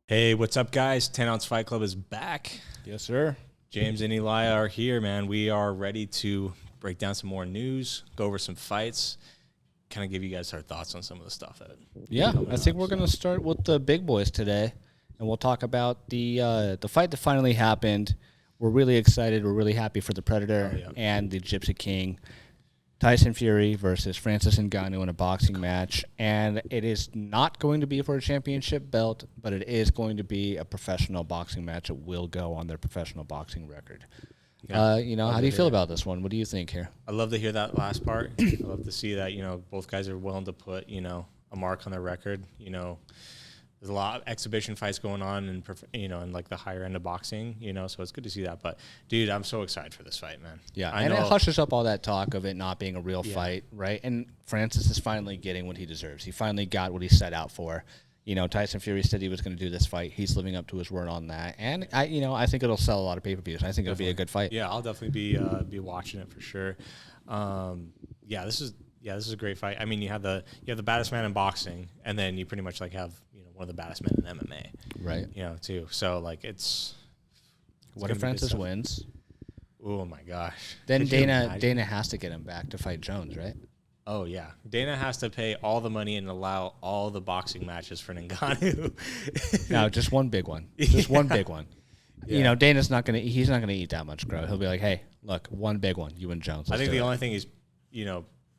Hey, what's up, guys? 10 Ounce Fight Club is back. Yes, sir. James and Eli are here, man. We are ready to break down some more news, go over some fights, kind of give you guys our thoughts on some of the stuff that. Yeah, I think we're going to start with the big boys today, and we'll talk about the fight that finally happened. We're really excited. We're really happy for the Predator and the Gypsy King. Tyson Fury versus Francis Ngannou in a boxing match, and it is not going to be for a championship belt, but it is going to be a professional boxing match. It will go on their professional boxing record. Yeah. How do you feel about this one? What do you think here? I love to hear that last part. I love to see that, both guys are willing to put, a mark on their record. There's a lot of exhibition fights going on and like the higher end of boxing, so it's good to see that. But, dude, I'm so excited for this fight, man. Yeah, I know. It hushes up all that talk of it not being a real fight, right? And Francis is finally getting what he deserves. He finally got what he set out for. Tyson Fury said he was going to do this this He's living up to his word on that. And, I think it'll sell a lot of pay-per-views. I think it'll be a good fight. Yeah, I'll definitely be watching it for sure. This is a great fight. I mean, you have the baddest man in boxing, and then you pretty much have one of the baddest men in MMA, right? Too. So it's what if Francis wins? Oh my gosh! Then Dana has to get him back to fight Jones, right? Oh yeah, Dana has to pay all the money and allow all the boxing matches for Ngannou. No, just one big one. Just one big one. Yeah. Dana's not gonna. He's not gonna eat that much crow. He'll be like, hey, look, one big one. You and Jones. I think the only thing he's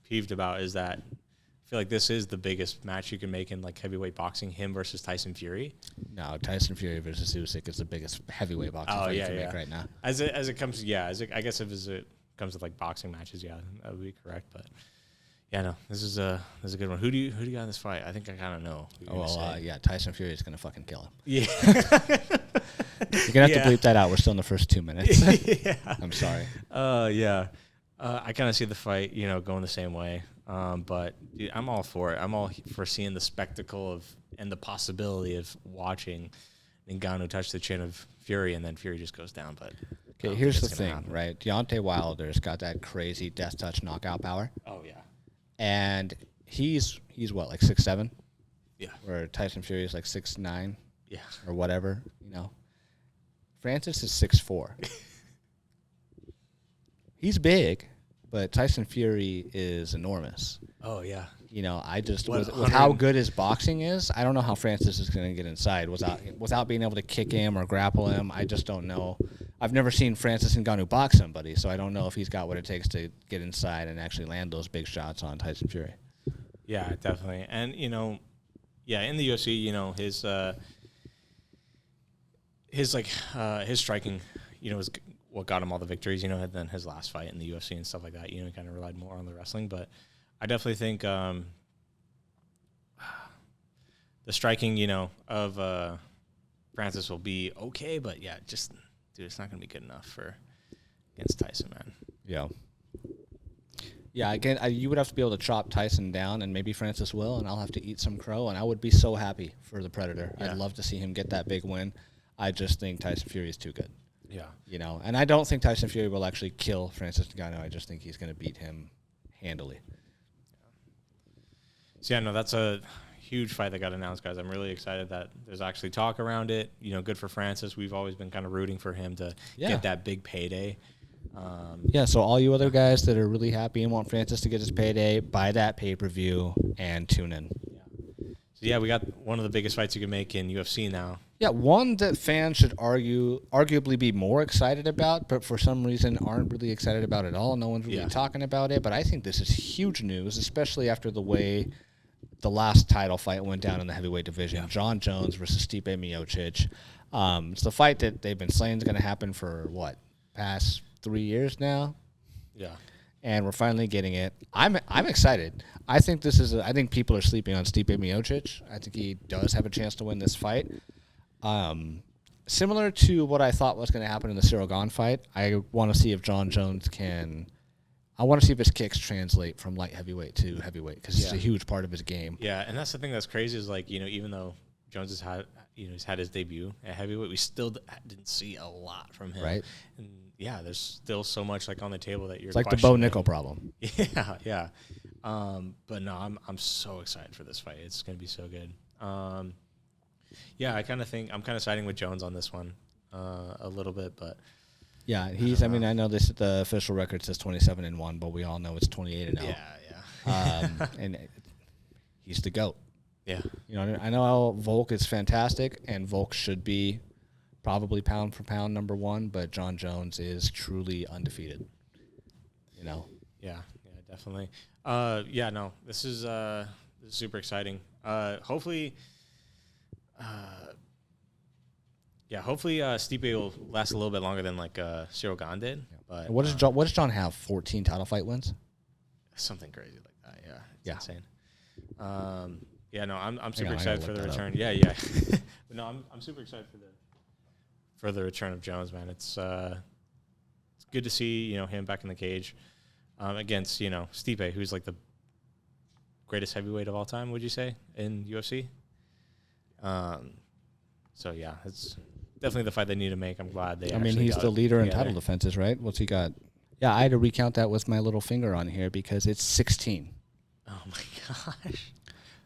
peeved about is that I feel like this is the biggest match you can make in heavyweight boxing, him versus Tyson Fury. No, Tyson Fury versus Usyk is the biggest heavyweight boxing fight you can make right now. As it comes to boxing matches, that would be correct. But this is a good one. Who do you got in this fight? I think I kind of know. Tyson Fury is gonna fucking kill him. Yeah, you're gonna have to bleep that out. We're still in the first 2 minutes. Yeah, I'm sorry. I kind of see the fight, going the same way. But dude, I'm all for it. I'm all for seeing the spectacle and the possibility of watching Ngannou touch the chin of Fury, and then Fury just goes down. But okay, here's the thing, right? Deontay Wilder's got that crazy death touch knockout power. Oh yeah, and he's what, like 6'7"? Yeah. Where Tyson Fury is like 6'9". Yeah. Or whatever, Francis is 6'4". He's big, but Tyson Fury is enormous. Oh, yeah. I just, with how good his boxing is, I don't know how Francis is going to get inside without being able to kick him or grapple him. I just don't know. I've never seen Francis Ngannou box somebody, so I don't know if he's got what it takes to get inside and actually land those big shots on Tyson Fury. Yeah, definitely. And, in the UFC, his striking, was what got him all the victories, and then his last fight in the UFC and stuff like that, he kind of relied more on the wrestling. But I definitely think the striking, of Francis will be okay. But, dude, it's not going to be good enough against Tyson, man. Yeah. Yeah, again, you would have to be able to chop Tyson down, and maybe Francis will, and I'll have to eat some crow, and I would be so happy for the Predator. Yeah. I'd love to see him get that big win. I just think Tyson Fury is too good. Yeah. And I don't think Tyson Fury will actually kill Francis Ngannou. I just think he's going to beat him handily. So, that's a huge fight that got announced, guys. I'm really excited that there's actually talk around it. Good for Francis. We've always been kind of rooting for him to get that big payday. So all you other guys that are really happy and want Francis to get his payday, buy that pay-per-view and tune in. So, we got one of the biggest fights you can make in UFC now. Yeah, one that fans should arguably be more excited about, but for some reason aren't really excited about at all. No one's really talking about it, but I think this is huge news, especially after the way the last title fight went down in the heavyweight division. Yeah. John Jones versus Stipe Miocic. It's the fight that they've been saying is going to happen for, past 3 years now? Yeah. And we're finally getting it. I'm excited. I think I think people are sleeping on Stipe Miocic. I think he does have a chance to win this fight. Similar to what I thought was going to happen in the Cyril Gane fight, I want to see if John Jones I want to see if his kicks translate from light heavyweight to heavyweight, because it's a huge part of his game. Yeah, and that's the thing that's crazy is, even though Jones has had, he's had his debut at heavyweight, we still didn't see a lot from him. Right. And there's still so much on the table that you're. It's like the Bo Nickel problem. Yeah. But no, I'm so excited for this fight. It's gonna be so good. Yeah, I kind of think I'm kind of siding with Jones on this one a little bit, but Yeah, I mean, I know the official record says 27-1, but we all know it's 28-0. yeah. And he's the GOAT. Yeah. You know, I know Volk is fantastic, and Volk should be probably pound for pound number one, but John Jones is truly undefeated. You know. Yeah, definitely. No, this is super exciting. Hopefully, Stipe will last a little bit longer than like Cyril Gane did. Yeah. But What does John have? 14 title fight wins? Something crazy like that. Yeah, it's insane. No, I'm super excited for the return. Up. Yeah. But no, I'm super excited for the return of Jones, man. It's good to see him back in the cage against Stipe, who's like the greatest heavyweight of all time. Would you say in UFC? So yeah, it's definitely the fight they need to make. I'm glad they. I mean, he's the leader in title defenses, right? What's he got? Yeah, I had to recount that with my little finger on here because it's 16. Oh my gosh.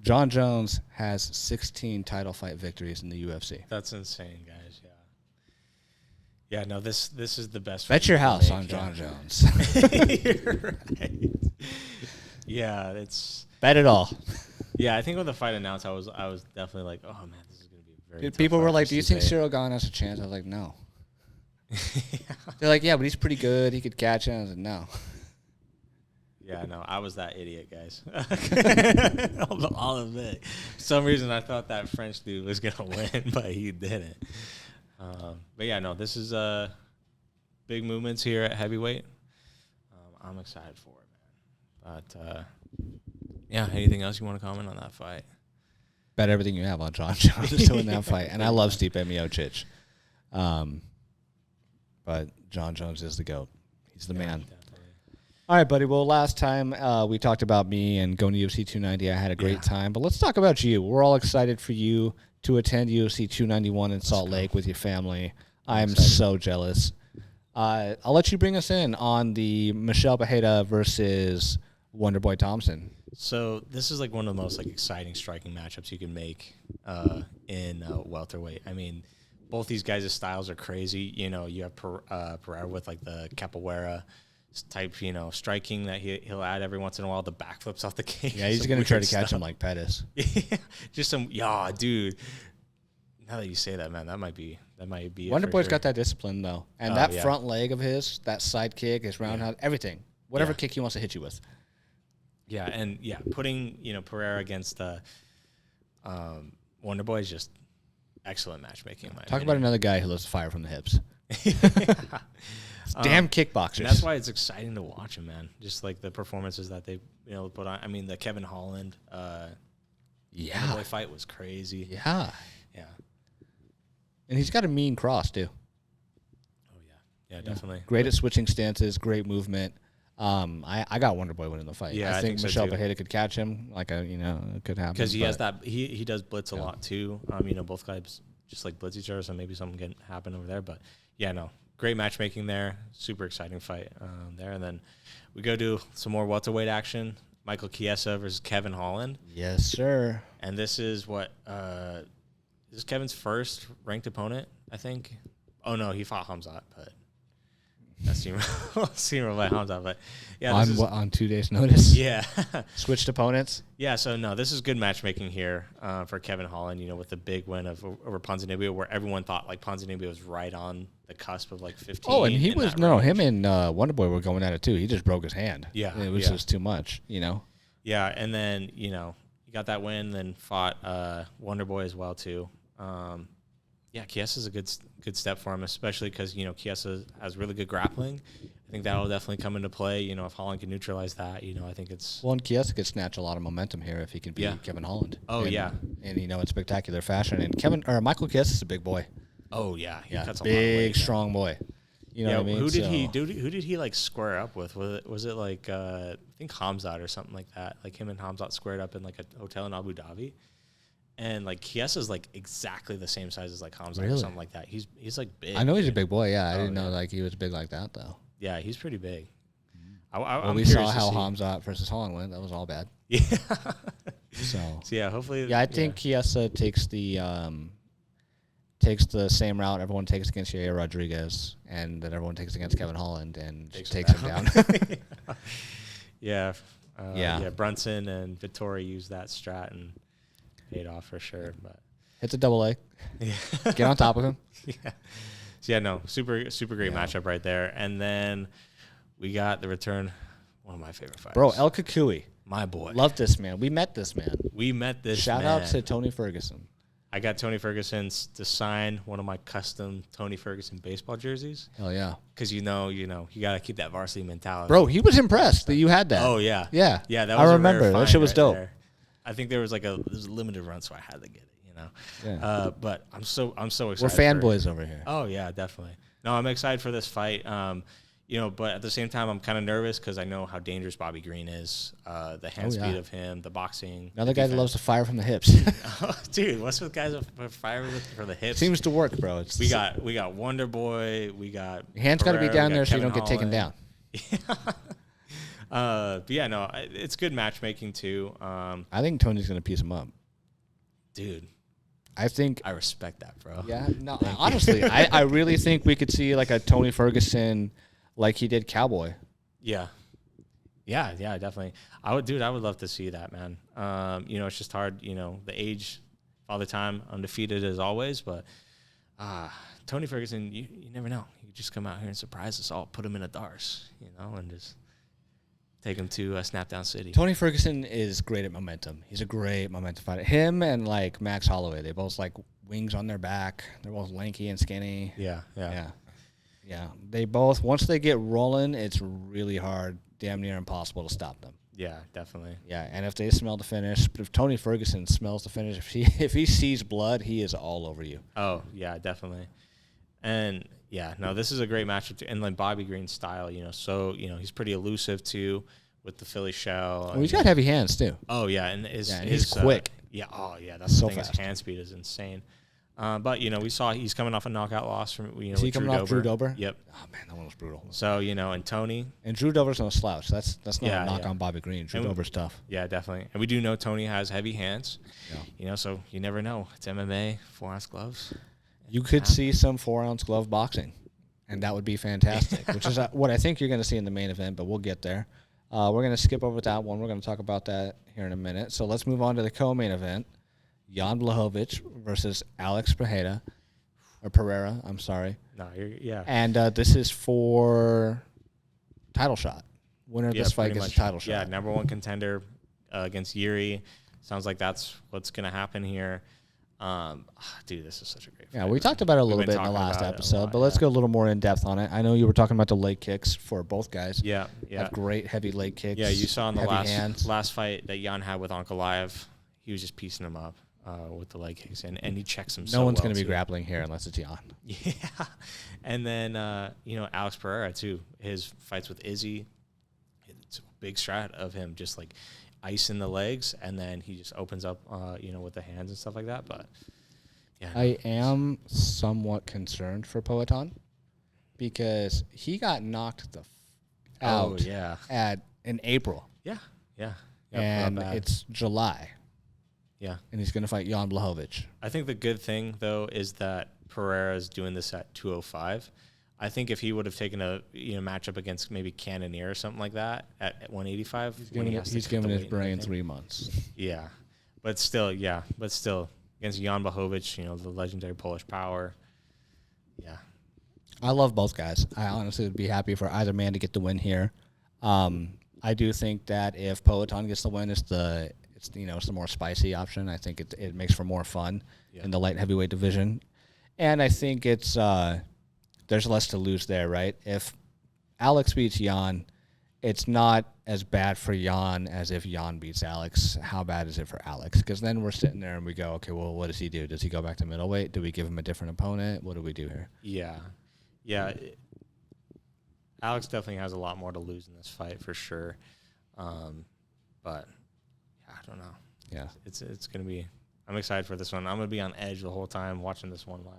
John Jones has 16 title fight victories in the UFC. That's insane, guys. Yeah. Yeah, no, this is the best. Bet your house on John Jones. You're right. Yeah, it's bet it all. Yeah, I think when the fight announced, I was definitely like, oh man, this is gonna be very. Dude, people were like, "Do you think Cyril Gane has a chance?" I was like, "No." They're like, "Yeah, but he's pretty good. He could catch him." I was like, "No." Yeah, no, I was that idiot, guys. I'll admit. For some reason, I thought that French dude was gonna win, but he didn't. But yeah, no, this is big movements here at heavyweight. I'm excited for it, man. But yeah, anything else you want to comment on that fight? Bet everything you have on John Jones to win that fight, and I love Stipe Miocic. But John Jones is the GOAT. He's the man. Definitely. All right, buddy. Well, last time we talked about me and going to UFC 290. I had a great time. But let's talk about you. We're all excited for you to attend UFC 291 in Salt Lake with your family. I'm so jealous. I'll let you bring us in on the Michelle Bejeda versus Wonderboy Thompson. So this is like one of the most like exciting striking matchups you can make in welterweight. I mean, both these guys' styles are crazy. You have Pereira with like the capoeira type, striking that he'll add every once in a while. The backflips off the cage. Yeah, he's gonna try to catch him like Pettis. Just dude. Now that you say that, man, that might be. Wonderboy's got that discipline though, and that front leg of his, that side kick, his roundhouse, everything, whatever kick he wants to hit you with. Yeah, and putting Pereira against Wonderboy is just excellent matchmaking. Talk about another guy who loves to fire from the hips. Damn kickboxers. And that's why it's exciting to watch him, man. Just like the performances that they put on. I mean, the Kevin Holland Wonderboy fight was crazy. Yeah. Yeah. And he's got a mean cross too. Oh yeah, definitely. Great at switching stances, great movement. I got Wonderboy winning the fight. Yeah, I think Michelle Bejeda could catch him. Like it could happen because he has that. He does blitz a lot too. Both guys just like blitz each other, so maybe something can happen over there. But yeah, no, great matchmaking there. Super exciting fight there, and then we go do some more welterweight action. Michael Chiesa versus Kevin Holland. Yes, sir. And this is what this is Kevin's first ranked opponent, I think. Oh no, he fought Khamzat, but. That's seen by Khamzat, but yeah, on 2 days' notice. Yeah, switched opponents. Yeah, so no, this is good matchmaking here for Kevin Holland. With the big win over Ponzinibbio, where everyone thought like Ponzinibbio was right on the cusp of like 15. Oh, and he was him and Wonderboy were going at it too. He just broke his hand. Yeah, it was just too much. Yeah, and then he got that win, then fought Wonderboy as well too. Yeah, Chiesa's a good step for him, especially because, Chiesa has really good grappling. I think that will definitely come into play, if Holland can neutralize that, I think it's... Well, and Chiesa could snatch a lot of momentum here if he can beat Kevin Holland. Oh, And, in spectacular fashion. And Michael Chiesa's a big boy. Oh, yeah. He cuts a big, lot of weight, strong boy. You know what I mean? Who did he like square up with? Was it like, I think Khamzat or something like that? Like him and Khamzat squared up in like a hotel in Abu Dhabi? And like Chiesa's like exactly the same size as like Khamzat or something like that. He's like big. I know he's a big boy. Yeah, I didn't know like he was big like that though. Yeah, he's pretty big. We saw how Khamzat versus Holland went. That was all bad. Yeah. So yeah, hopefully. Yeah, I think Chiesa takes the takes the same route everyone takes against Yair Rodriguez and that everyone takes against Kevin Holland and just takes him down. Yeah. Yeah. Brunson and Vittori used that strat and paid off for sure. But hits a double leg. yeah. Get on top of him. Yeah. So yeah, no, super great matchup right there. And then we got the return, one of my favorite fighters. Bro, El Kukui. My boy. Love this man. We met this man. Shout out to Tony Ferguson. I got Tony Ferguson to sign one of my custom Tony Ferguson baseball jerseys. Hell yeah. Because you got to keep that varsity mentality. Bro, he was impressed that you had that. Oh, yeah. Yeah. Yeah, that was I remember. That shit was dope. There. I think there was a limited run, so I had to get it, Yeah. But I'm so excited. We're fanboys over here. Oh, yeah, definitely. No, I'm excited for this fight. But at the same time, I'm kind of nervous because I know how dangerous Bobby Green is. The hand speed of him, the boxing. Another guy that loves to fire from the hips. Dude, what's with guys that fire for the hips? Seems to work, bro. We got Wonder Boy. We got your hands got to be down there so you don't get taken down. But yeah, no, it's good matchmaking too. I think Tony's gonna piece him up, dude. I respect that, bro. Yeah, no, honestly, I really think we could see like a Tony Ferguson, like he did Cowboy. Yeah, definitely. I would love to see that, man. It's just hard. The age, Father Time, undefeated as always, but Tony Ferguson, you never know. You could just come out here and surprise us all, put him in a Dars, and just take him to Snapdown City. Tony Ferguson is great at momentum. He's a great momentum fighter. Him and like Max Holloway, they both like wings on their back. They're both lanky and skinny. Yeah. They both, once they get rolling, it's really hard, damn near impossible to stop them. Yeah, definitely. Yeah, and if they smell the finish, if Tony Ferguson smells the finish, if he sees blood, he is all over you. Oh yeah, definitely. And yeah, no, this is a great matchup too. And like Bobby Green's style, so he's pretty elusive too with the Philly shell. Well, he's got heavy hands too. Oh yeah, and he's quick. That's so the thing. Fast. His hand speed is insane. But we saw he's coming off a knockout loss from Is he coming off Drew Dober? Yep. Oh man, that one was brutal. So and Tony and Drew Dober's no slouch. That's not a knock on Bobby Green. Drew Dober's tough. Yeah, definitely. And we do know Tony has heavy hands. Yeah. So you never know. It's MMA, 4-ounce gloves. You could see some 4-ounce glove boxing, and that would be fantastic. Which is what I think you're going to see in the main event. But we'll get there. We're going to skip over that one. We're going to talk about that here in a minute. So let's move on to the co-main event: Jan Blachowicz versus Alex Pereira. Or Pereira, I'm sorry. No, yeah. And this is for title shot. Winner of this fight gets a title shot. Yeah, number one contender against Yuri. Sounds like that's what's going to happen here. Dude, this is such a great fight. Yeah, we talked about it a little bit in the last episode, but let's go a little more in depth on it. I know you were talking about the leg kicks for both guys. Yeah. Have great heavy leg kicks. Yeah, you saw in the last fight that Jan had with Ankalaev, he was just piecing him up. With the leg kicks, and he checks him. No one's going to be grappling here unless it's Jan. Yeah, and then Alex Pereira too. His fights with Izzy, it's a big strat of him just like icing the legs, and then he just opens up, with the hands and stuff like that. But yeah, I am somewhat concerned for Poatan because he got knocked out. In April. Yeah, and it's July. Yeah. And he's going to fight Jan Blachowicz. I think the good thing, though, is that Pereira's doing this at 205. I think if he would have taken a matchup against maybe Cannonier or something like that at 185, he's giving his brain 3 months. Yeah. But still, against Jan Blachowicz, the legendary Polish power. Yeah. I love both guys. I honestly would be happy for either man to get the win here. I do think that if Poatan gets the win, it's the more spicy option. I think it makes for more fun in the light heavyweight division. And I think it's there's less to lose there, right? If Alex beats Jan, it's not as bad for Jan as if Jan beats Alex. How bad is it for Alex? Because then we're sitting there and we go, okay, well, what does he do? Does he go back to middleweight? Do we give him a different opponent? What do we do here? Yeah. Alex definitely has a lot more to lose in this fight for sure. But I don't know. Yeah. It's going to be – I'm excited for this one. I'm going to be on edge the whole time watching this one live.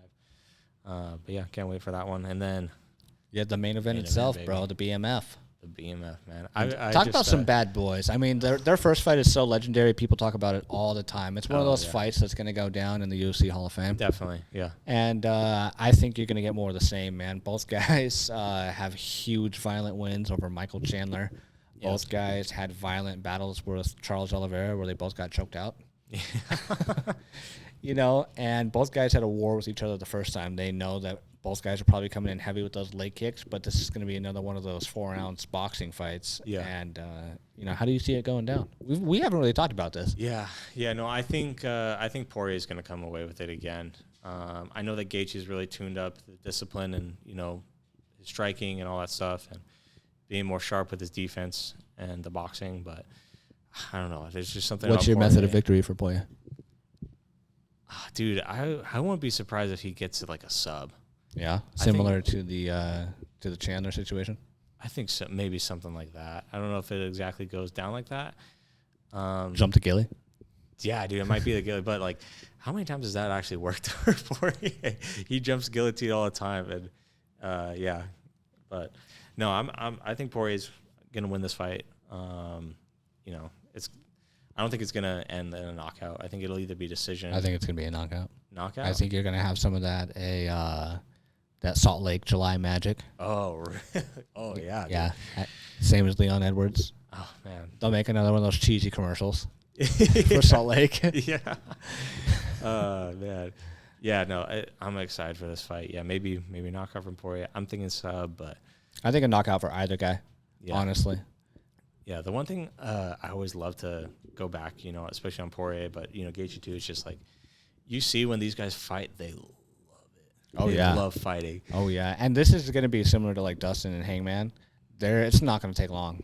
But, yeah, can't wait for that one. And then – the main event itself, bro, the BMF. The BMF, man. Talk about some bad boys. I mean, their first fight is so legendary. People talk about it all the time. It's one of those fights that's going to go down in the UFC Hall of Fame. Definitely, yeah. And I think you're going to get more of the same, man. Both guys have huge, violent wins over Michael Chandler. Both guys had violent battles with Charles Oliveira where they both got choked out. You know, and both guys had a war with each other the first time. They know that both guys are probably coming in heavy with those leg kicks, but this is going to be another one of those 4-ounce boxing fights. Yeah. And, you know, how do you see it going down? We haven't really talked about this. Yeah. No, I think Poirier is going to come away with it again. I know that Gaethje's really tuned up the discipline and, you know, his striking and all that stuff and being more sharp with his defense and the boxing, but I don't know. There's just something. What's your method of victory for Poirier? Dude, I wouldn't be surprised if he gets it like a sub. Yeah, similar to the Chandler situation. I think so, maybe something like that. I don't know if it exactly goes down like that. Jump to Gilly. Yeah, dude, it might be the Gilly, but like, how many times has that actually worked for Poirier? He jumps guillotine all the time, and yeah, but no, I think Poirier's gonna win this fight. You know, I don't think it's gonna end in a knockout. I think it'll either be decision. I think it's gonna be a knockout. Knockout. I think you're gonna have some of that that Salt Lake July magic. Oh, oh yeah. Dude. Yeah. Same as Leon Edwards. Oh man. They'll make another one of those cheesy commercials for Salt Lake. Yeah. Man. Yeah. No, I'm excited for this fight. Yeah. Maybe knockout from Poirier. I'm thinking sub, but I think a knockout for either guy. Yeah. Honestly. Yeah, the one thing I always love to go back, you know, especially on Poirier, but, you know, Gaethje too, it's just like you see when these guys fight, they love it. Oh, yeah. They love fighting. Oh, yeah. And this is going to be similar to like Dustin and Hangman. It's not going to take long.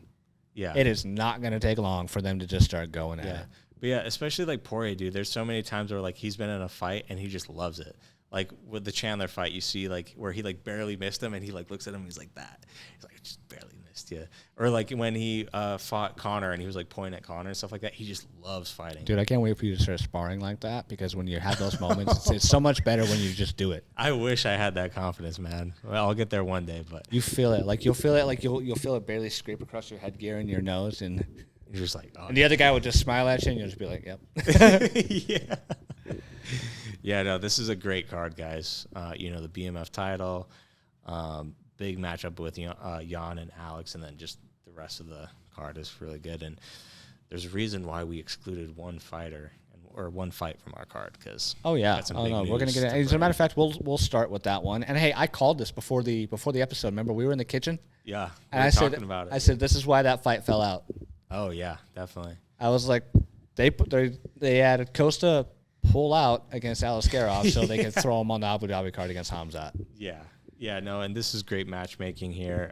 Yeah. It is not going to take long for them to just start going at it. But yeah, especially like Poirier, dude, there's so many times where like he's been in a fight and he just loves it. Like with the Chandler fight, you see like where he like barely missed him and he like looks at him and he's like that. He's like, I just barely missed you. Or like when he fought Connor and he was like pointing at Connor and stuff like that. He just loves fighting. Dude, I can't wait for you to start sparring like that because when you have those moments, it's so much better when you just do it. I wish I had that confidence, man. Well, I'll get there one day, but you feel it. Like you'll feel it. Like you'll feel it barely scrape across your headgear and your nose, and you're just like, oh. And the other guy would just smile at you, and you'll just be like, yep. Yeah. Yeah, no, this is a great card, guys. You know, the BMF title, big matchup with Jan and Alex, and then just the rest of the card is really good. And there's a reason why we excluded one fighter or one fight from our card because we're gonna get it. As a matter of fact, we'll start with that one. And hey, I called this before the episode. Remember, we were in the kitchen. Yeah, and I said about it. I said this is why that fight fell out. Oh yeah, definitely. I was like, they had Costa pull out against Aliskerov so they could throw him on the Abu Dhabi card against Khamzat. Yeah, no, and this is great matchmaking here.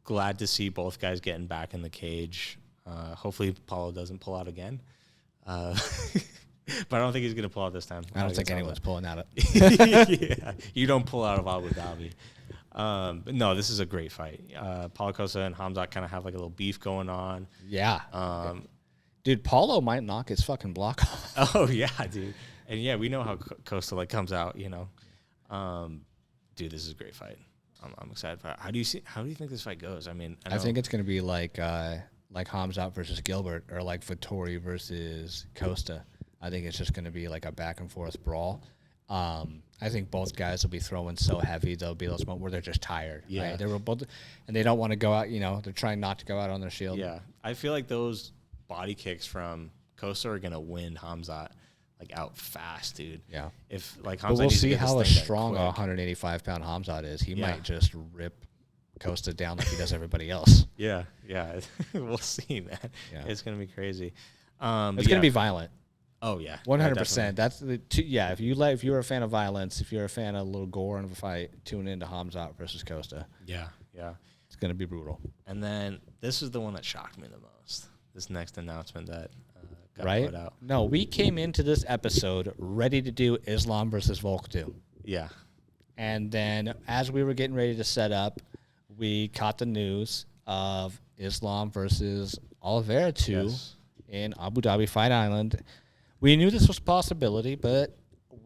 Glad to see both guys getting back in the cage. Hopefully Paulo doesn't pull out again. But I don't think he's going to pull out this time. I don't think anyone's pulling out. Yeah, you don't pull out of Abu Dhabi. But no, this is a great fight. Paulo Costa and Khamzat kind of have like a little beef going on. Yeah. Dude, Paulo might knock his fucking block off. Oh, yeah, dude. And, yeah, we know how Costa, like, comes out, you know. Dude, this is a great fight. I'm excited for it. How do you think this fight goes? I mean, I think it's going to be like Khamzat versus Gilbert or like Vettori versus Costa. I think it's just going to be like a back-and-forth brawl. I think both guys will be throwing so heavy there'll be those moments where they're just tired. Yeah. Right? They were both, and they don't want to go out, you know, they're trying not to go out on their shield. Yeah. I feel like those body kicks from Costa are gonna win Khamzat like out fast, dude. Yeah. If like Khamzat, but we'll see how strong a 185-pound Khamzat is. He might just rip Costa down like he does everybody else. Yeah. We'll see, man. Yeah. It's gonna be crazy. It's gonna be violent. Oh yeah, 100%. That's the if you're a fan of violence, if you're a fan of a little gore in a fight, tune into Khamzat versus Costa. Yeah. It's gonna be brutal. And then this is the one that shocked me the most. This next announcement that got put out. No, we came into this episode ready to do Islam versus Volk 2. Yeah. And then as we were getting ready to set up, we caught the news of Islam versus Olivera 2 in Abu Dhabi Fight Island. We knew this was a possibility, but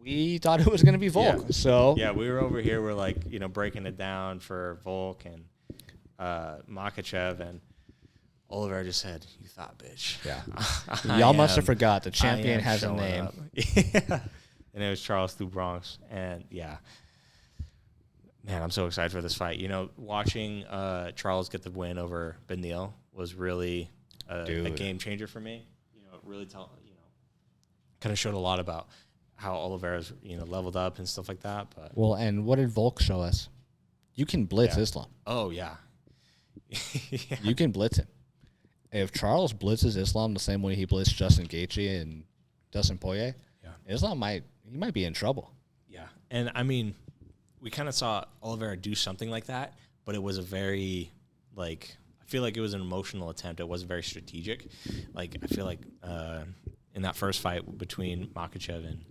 we thought it was going to be Volk. Yeah. So yeah, we were over here. We're like, you know, breaking it down for Volk, and Makhachev, and Olivera just said, "You thought, bitch." Yeah. Y'all must have forgot the champion has a name. Yeah. And it was Charles through Bronx. And yeah, man, I'm so excited for this fight. You know, watching Charles get the win over Benil was really a game changer for me. You know, it really kind of showed a lot about how Olivera's, leveled up and stuff like that. But well, and what did Volk show us? You can blitz Islam. Oh, yeah. Yeah. You can blitz him. If Charles blitzes Islam the same way he blitzed Justin Gaethje and Dustin Poirier, Islam might be in trouble. Yeah, and I mean, we kind of saw Olivera do something like that, but it was a very, I feel like it was an emotional attempt. It wasn't very strategic. Like, I feel like in that first fight between Makhachev and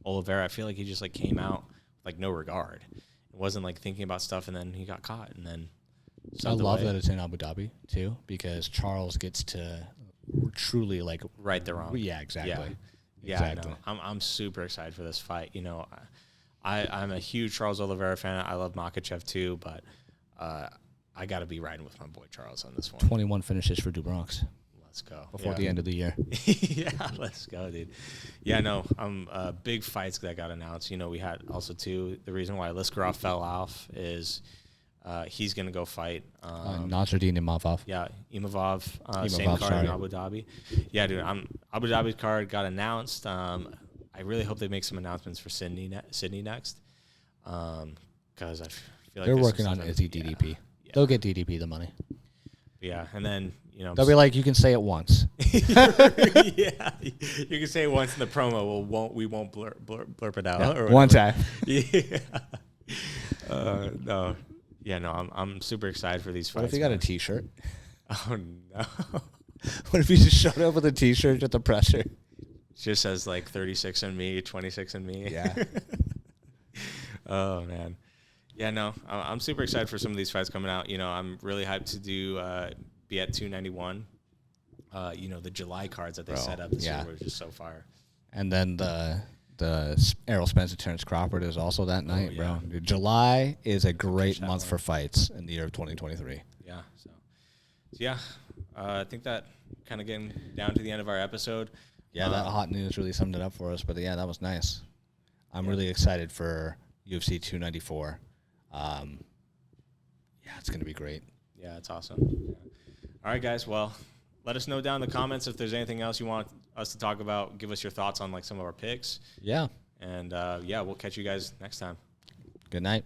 Olivera, I feel like he just came out with no regard. It wasn't thinking about stuff, and then he got caught, and then. I love that it's in Abu Dhabi too, because Charles gets to truly right the wrong. Yeah, exactly. Yeah, exactly. No, I'm super excited for this fight. You know, I'm a huge Charles Olivera fan. I love Makhachev too, but I got to be riding with my boy Charles on this one. 21 finishes for Bronx. Let's go before the end of the year. Yeah, let's go, dude. Yeah, no, big fights that got announced. You know, we had also too. The reason why Liskarov fell off is. He's going to go fight. Nasruddin Imavov. Yeah, Imavov, same card in Abu Dhabi. Yeah, dude, Abu Dhabi's card got announced. I really hope they make some announcements for Sydney next. Because I feel like they're working on Izzy DDP. Yeah. They'll get DDP the money. Yeah, and then, they'll be like, you can say it once. Yeah, you can say it once in the promo. We won't blurp it out. Yeah, or one time. Yeah. No. Yeah, no, I'm super excited for these fights. What if you got a T-shirt? Oh, no. What if you just showed up with a T-shirt at the presser? It just says 36 on me, 26 on me. Yeah. Oh, man. Yeah, no, I'm super excited for some of these fights coming out. You know, I'm really hyped to be at 291. The July cards that they set up this year were just so fire. And then the Errol Spence Terrence Crawford is also that night, bro. July is a great month for fights in the year of 2023. Yeah. So I think that kind of getting down to the end of our episode. Yeah, that hot news really summed it up for us. But yeah, that was nice. I'm really excited for UFC 294. It's gonna be great. Yeah, it's awesome. Yeah. All right, guys. Well, let us know down in the comments if there's anything else you want us to talk about. Give us your thoughts on some of our picks. Yeah. And we'll catch you guys next time. Good night.